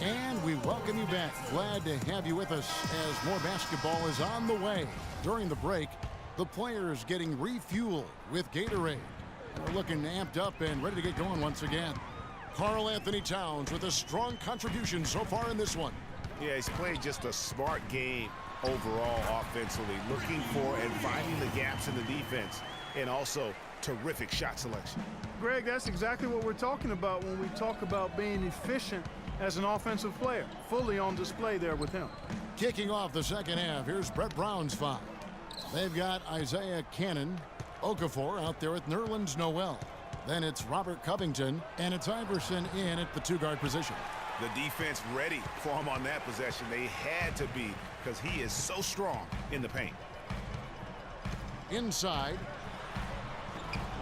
And we welcome you back. Glad to have you with us as more basketball is on the way. During the break, the players getting refueled with Gatorade. We're looking amped up and ready to get going once again. Karl Anthony Towns with a strong contribution so far in this one. Yeah, he's played just a smart game overall offensively, looking for and finding the gaps in the defense, and also terrific shot selection. Greg, that's exactly what we're talking about when we talk about being efficient as an offensive player. Fully on display there with him. Kicking off the second half, here's Brett Brown's foul. They've got Isaiah Cannon, Okafor out there with Nerlens Noel. Then it's Robert Covington, and it's Iverson in at the two-guard position. The defense ready for him on that possession. They had to be, because he is so strong in the paint. Inside.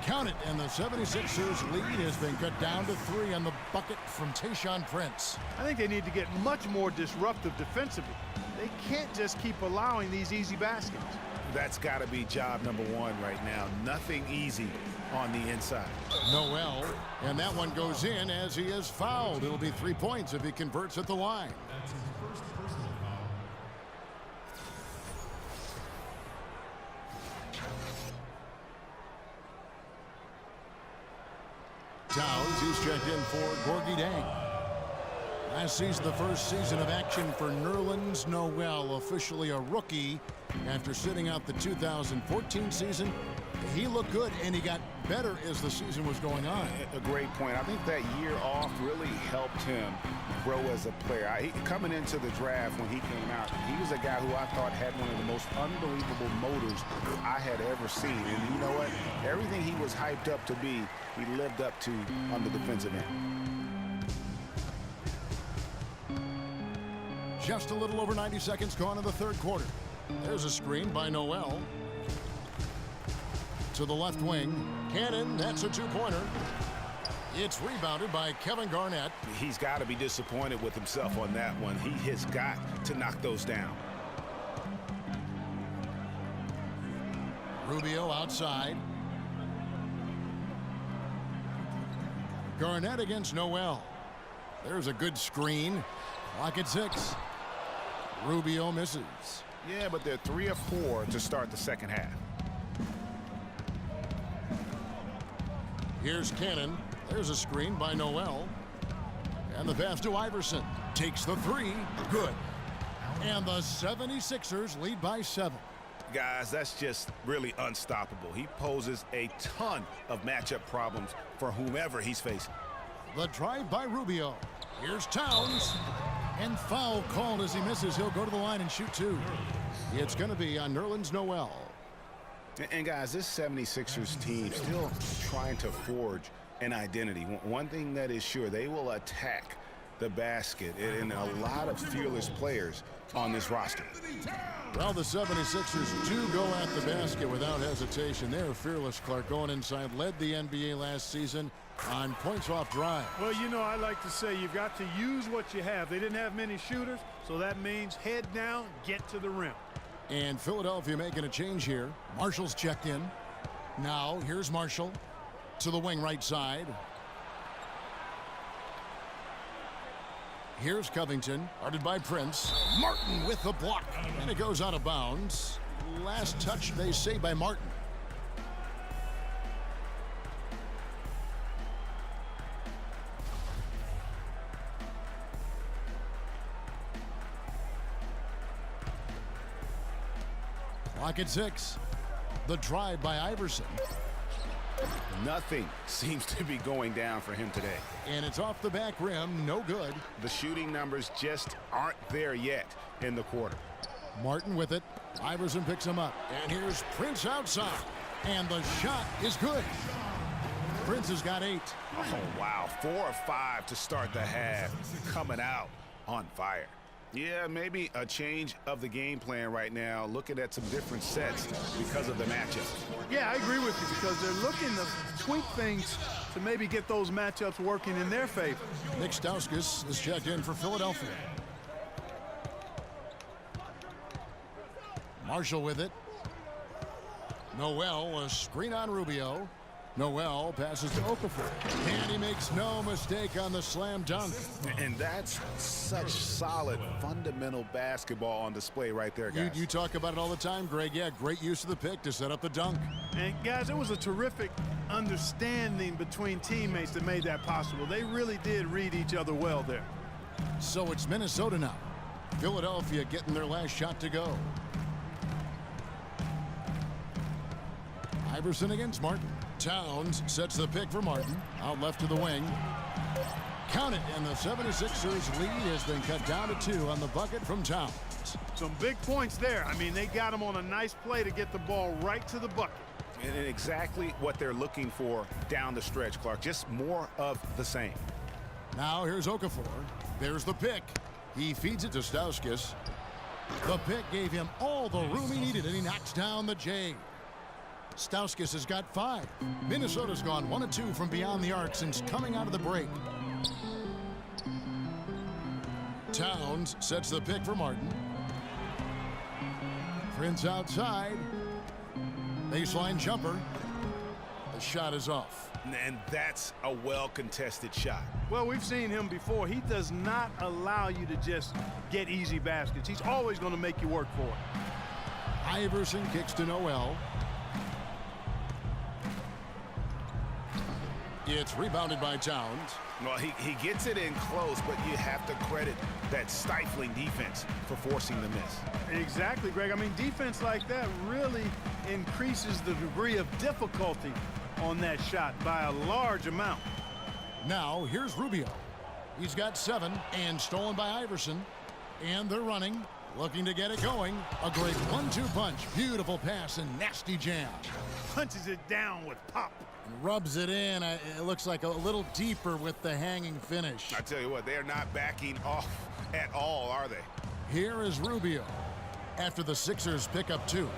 Count it, and the 76ers lead has been cut down to 3 on the bucket from Tayshaun Prince. I think they need to get much more disruptive defensively. They can't just keep allowing these easy baskets. That's got to be job number one right now. Nothing easy on the inside. Noel, and that one goes in as he is fouled. It'll be 3 points if he converts at the line. That's his first personal foul. Towns, he's checked in for Gorgie Dang. Last season, the first season of action for Nerlens Noel, officially a rookie after sitting out the 2014 season. He looked good, and he got better as the season was going on. A great point. I think that year off really helped him grow as a player. Coming into the draft when he came out, he was a guy who I thought had one of the most unbelievable motors I had ever seen. And you know what? Everything he was hyped up to be, he lived up to on the defensive end. Just a little over 90 seconds gone in the third quarter. There's a screen by Noel. To the left wing. Cannon, that's a two-pointer. It's rebounded by Kevin Garnett. He's got to be disappointed with himself on that one. He has got to knock those down. Rubio outside. Garnett against Noel. There's a good screen. Clock at 6. Rubio misses. Yeah, but they're 3 of 4 to start the second half. Here's Cannon. There's a screen by Noel. And the pass to Iverson. Takes the 3. Good. And the 76ers lead by 7. Guys, that's just really unstoppable. He poses a ton of matchup problems for whomever he's facing. The drive by Rubio. Here's Towns. And foul called as he misses. He'll go to the line and shoot 2. It's going to be on Nerlens Noel. And guys, this 76ers team still trying to forge an identity. One thing that is sure, they will attack the basket, and a lot of fearless players on this roster. Well, the 76ers do go at the basket without hesitation. They're fearless, Clark, going inside. Led the NBA last season on points off drive. Well, you know, I like to say you've got to use what you have. They didn't have many shooters, so that means head down, get to the rim. And Philadelphia making a change here. Marshall's checked in. Now, here's Marshall to the wing right side. Here's Covington, guarded by Prince. Martin with the block, and it goes out of bounds. Last touch, they say, by Martin. Clock at 6. The drive by Iverson. Nothing seems to be going down for him today. And it's off the back rim, no good. The shooting numbers just aren't there yet in the quarter. Martin with it. Iverson picks him up. And here's Prince outside. And the shot is good. Prince has got 8. Oh, wow. 4 of 5 to start the half. Coming out on fire. Yeah, maybe a change of the game plan right now, looking at some different sets because of the matchup. Yeah, I agree with you because they're looking to tweak things to maybe get those matchups working in their favor. Nick Stauskas is checked in for Philadelphia. Marshall with it. Noel, a screen on Rubio. Noel passes to Okafor. And he makes no mistake on the slam dunk. And that's such solid, fundamental basketball on display right there, guys. You talk about it all the time, Greg. Yeah, great use of the pick to set up the dunk. And, guys, it was a terrific understanding between teammates that made that possible. They really did read each other well there. So it's Minnesota now. Philadelphia getting their last shot to go. Iverson against Martin. Towns sets the pick for Martin. Out left to the wing. Count it, and the 76ers lead has been cut down to 2 on the bucket from Towns. Some big points there. I mean, they got him on a nice play to get the ball right to the bucket. And exactly what they're looking for down the stretch, Clark. Just more of the same. Now here's Okafor. There's the pick. He feeds it to Stauskas. The pick gave him all the room he needed, and he knocks down the J. Stauskas has got 5. Minnesota's gone 1 of 2 from beyond the arc since coming out of the break. Towns sets the pick for Martin. Prince outside. Baseline jumper. The shot is off. And that's a well-contested shot. Well, we've seen him before. He does not allow you to just get easy baskets. He's always going to make you work for it. Iverson kicks to Noel. It's rebounded by Towns. Well, he gets it in close, but you have to credit that stifling defense for forcing the miss. Exactly, Greg. I mean, defense like that really increases the degree of difficulty on that shot by a large amount. Now, here's Rubio. He's got 7 and stolen by Iverson. And they're running, looking to get it going. A great 1-2 punch. Beautiful pass and nasty jam. Punches it down with pop. Rubs it in. It looks like a little deeper with the hanging finish. I tell you what, they are not backing off at all, are they? Here is Rubio after the Sixers pick up 2.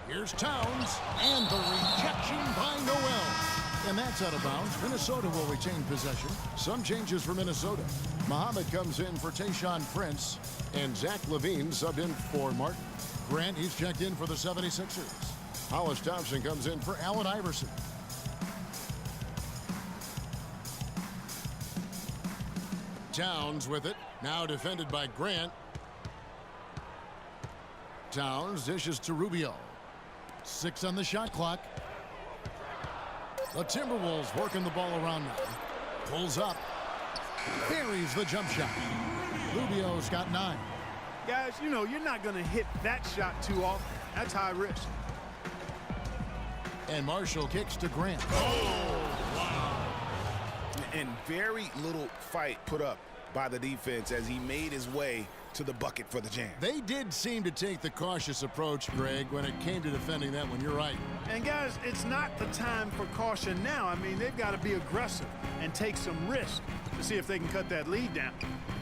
Here's Towns, and the rejection by Noel. And that's out of bounds. Minnesota will retain possession. Some changes for Minnesota. Muhammad comes in for Tayshaun Prince, and Zach LaVine subbed in for Martin. Grant, he's checked in for the 76ers. Hollis Thompson comes in for Allen Iverson. Towns with it, now defended by Grant. Towns dishes to Rubio. 6 on the shot clock. The Timberwolves working the ball around now. Pulls up. Buries the jump shot. Rubio's got 9. Guys, you know, you're not going to hit that shot too often. That's high risk. And Marshall kicks to Grant. And very little fight put up by the defense as he made his way to the bucket for the jam. They did seem to take the cautious approach, Greg, when it came to defending that one. You're right. And, guys, it's not the time for caution now. I mean, they've got to be aggressive and take some risk to see if they can cut that lead down.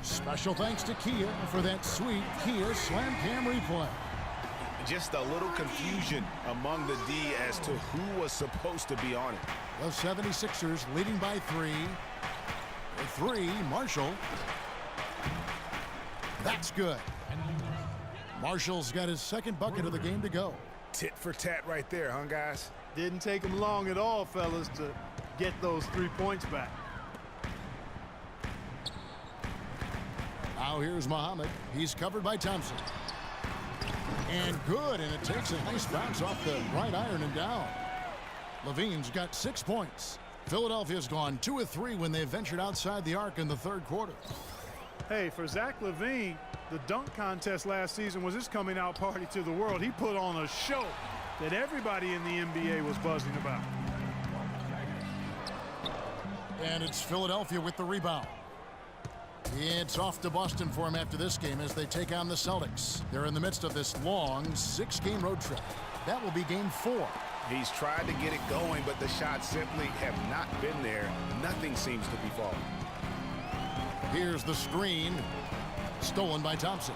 Special thanks to Kia for that sweet Kia Slam Cam replay. Just a little confusion among the D as to who was supposed to be on it. The 76ers leading by 3. For 3, Marshall. That's good. Marshall's got his 2nd bucket of the game to go. Tit for tat right there, huh, guys? Didn't take them long at all, fellas, to get those 3 points back. Now here's Muhammad. He's covered by Thompson. And good, and it takes a nice bounce off the right iron and down. LaVine's got 6 points. Philadelphia's gone 2 of 3 when they ventured outside the arc in the 3rd quarter. Hey, for Zach LaVine, the dunk contest last season was his coming out party to the world. He put on a show that everybody in the NBA was buzzing about. And it's Philadelphia with the rebound. It's off to Boston for him after this game as they take on the Celtics. They're in the midst of this long 6-game road trip. That will be game 4. He's tried to get it going, but the shots simply have not been there. Nothing seems to be falling. Here's the screen. Stolen by Thompson.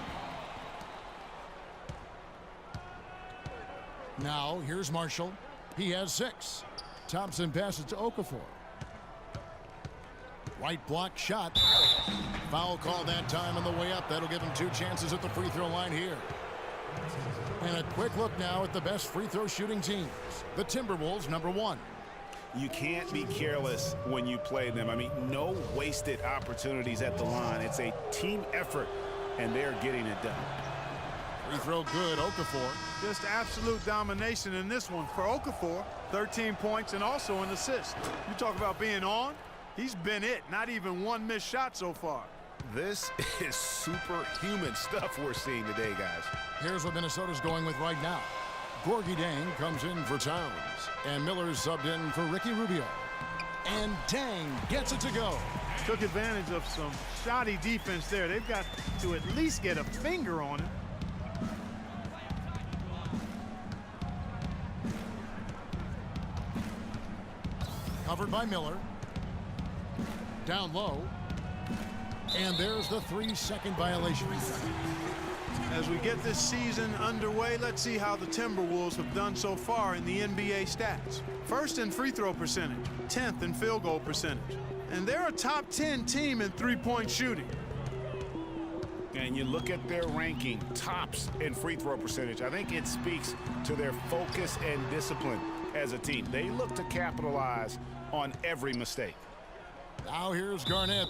Now, here's Marshall. He has 6. Thompson passes to Okafor. Right block shot. Foul call that time on the way up. That'll give him 2 chances at the free throw line here. And a quick look now at the best free throw shooting teams. The Timberwolves, number 1. You can't be careless when you play them. I mean, no wasted opportunities at the line. It's a team effort, and they're getting it done. Free throw good, Okafor. Just absolute domination in this one for Okafor. 13 points and also an assist. You talk about being on, he's been it. Not even one missed shot so far. This is superhuman stuff we're seeing today, guys. Here's what Minnesota's going with right now. Gorgie Dang comes in for Towns, and Miller's subbed in for Ricky Rubio. And Dang gets it to go. Took advantage of some shoddy defense there. They've got to at least get a finger on it. Covered by Miller. Down low. And there's the 3-second violation. As we get this season underway, let's see how the Timberwolves have done so far in the NBA stats. First in free throw percentage, 10th in field goal percentage. And they're a top 10 team in three-point shooting. And you look at their ranking, tops in free throw percentage. I think it speaks to their focus and discipline as a team. They look to capitalize on every mistake. Now here's Garnett.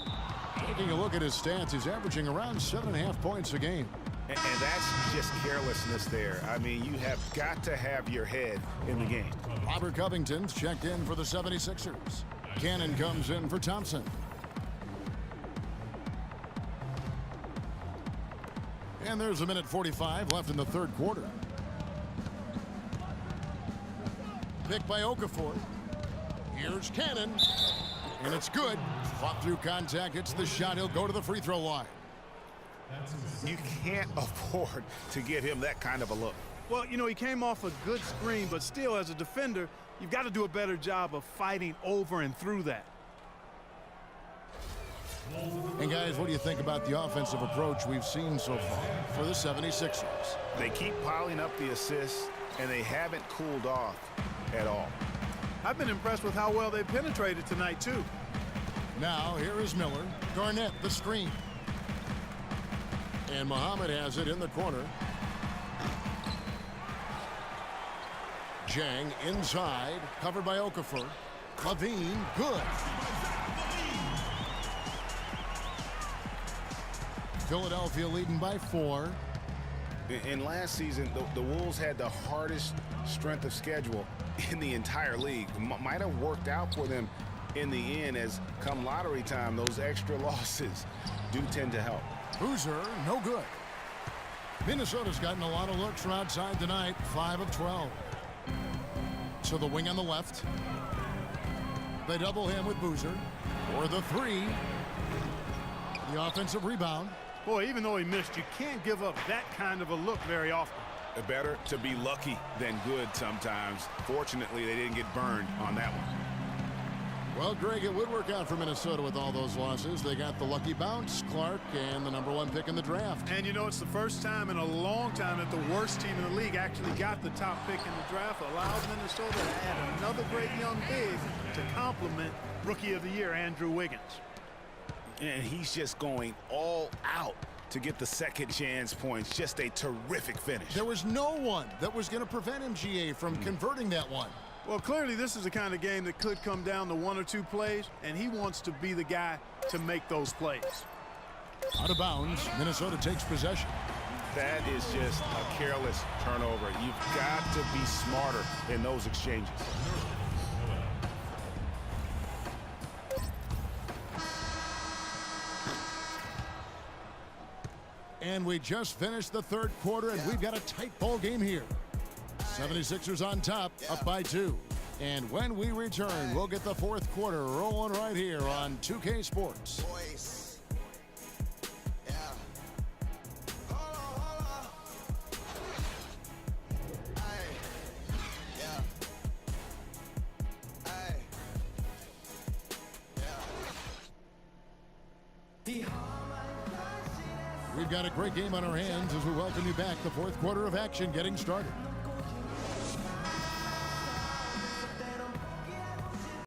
Taking a look at his stats, he's averaging around 7.5 points a game. And that's just carelessness there. I mean, you have got to have your head in the game. Robert Covington's checked in for the 76ers. Cannon comes in for Thompson. And there's a minute 45 left in the third quarter. Picked by Okafor. Here's Cannon. And it's good. Fought through contact, hits the shot. He'll go to the free throw line. You can't afford to give him that kind of a look. Well, you know, he came off a good screen, but still, as a defender, you've got to do a better job of fighting over and through that. And guys, what do you think about the offensive approach we've seen so far for the 76ers? They keep piling up the assists, and they haven't cooled off at all. I've been impressed with how well they penetrated tonight, too. Now, here is Miller. Garnett, the screen. And Muhammad has it in the corner. Jang inside, covered by Okafor. Levine, good. Philadelphia leading by 4. In last season, the Wolves had the hardest strength of schedule in the entire league. Might have worked out for them in the end, as come lottery time, those extra losses do tend to help. Boozer, no good. Minnesota's gotten a lot of looks from outside tonight, 5 of 12. So the wing on the left. They double him with Boozer. For the 3. The offensive rebound. Boy, even though he missed, you can't give up that kind of a look very often. Better to be lucky than good sometimes. Fortunately, they didn't get burned on that one. Well, Greg, it would work out for Minnesota with all those losses. They got the lucky bounce, Clark, and the #1 pick in the draft. And you know, it's the first time in a long time that the worst team in the league actually got the top pick in the draft. Allowed Minnesota to add another great young big to complement Rookie of the Year, Andrew Wiggins. And he's just going all out to get the second chance points. Just a terrific finish. There was no one that was going to prevent MGA from converting that one. Well, clearly this is the kind of game that could come down to 1 or 2 plays, and he wants to be the guy to make those plays. Out of bounds, Minnesota takes possession. That is just a careless turnover. You've got to be smarter in those exchanges. And we just finished the third quarter, and we've got a tight ball game here. 76ers on top, up by 2. And when we return, we'll get the fourth quarter rolling right here on 2K Sports. We've got a great game on our hands as we welcome you back. The fourth quarter of action getting started.